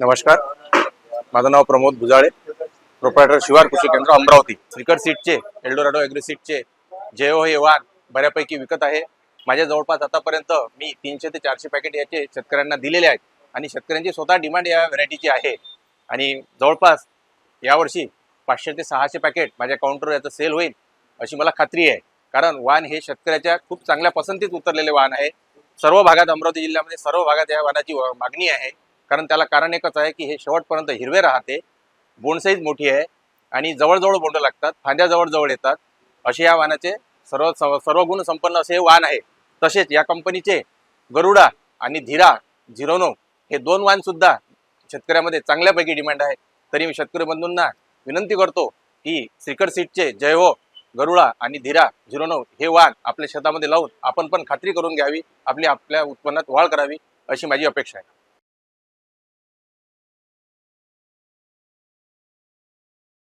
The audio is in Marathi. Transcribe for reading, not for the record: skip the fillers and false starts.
नमस्कार, माझं नाव प्रमोद भुजाळे, प्रोप्रायटर शिवार कृषी केंद्र अमरावती। श्रीकर सीडचे, एल्डोराडो ॲग्री सीडचे जयो हे वाण बऱ्यापैकी विकत आहे। माझ्या जवळपास आतापर्यंत मी 300 ते 400 पॅकेट याचे शेतकऱ्यांना दिलेले आहेत आणि शेतकऱ्यांची स्वतः डिमांड या व्हरायटीची आहे आणि जवळपास यावर्षी 500 ते 600 पॅकेट माझ्या काउंटरवर याचं सेल होईल अशी मला खात्री आहे। कारण वाण हे शेतकऱ्याच्या खूप चांगल्या पसंतीत उतरलेले वाण आहे। सर्व भागात, अमरावती जिल्ह्यामध्ये सर्व भागात या वाणाची मागणी आहे। कारण त्याला कारण एकच आहे की हे शेवटपर्यंत हिरवे राहते, बोंड साईज मोठी आहे आणि जवळजवळ बोंड लागतात, फांद्या जवळ येतात, असे या वाणाचे सर्व गुण संपन्न असे वाण आहे। तसेच या कंपनीचे गरुडा आणि धीरा 09 हे दोन वाण सुद्धा शेतकऱ्यामध्ये चांगल्यापैकी डिमांड आहे। तरी मी शेतकरी बंधूंना विनंती करतो की श्रीकर सीडचे जय हो, गरुडा आणि धीरा 09 हे वाण आपल्या शेतामध्ये लावून आपण पण खात्री करून घ्यावी, आपल्या उत्पन्नात वाढ करावी अशी माझी अपेक्षा आहे।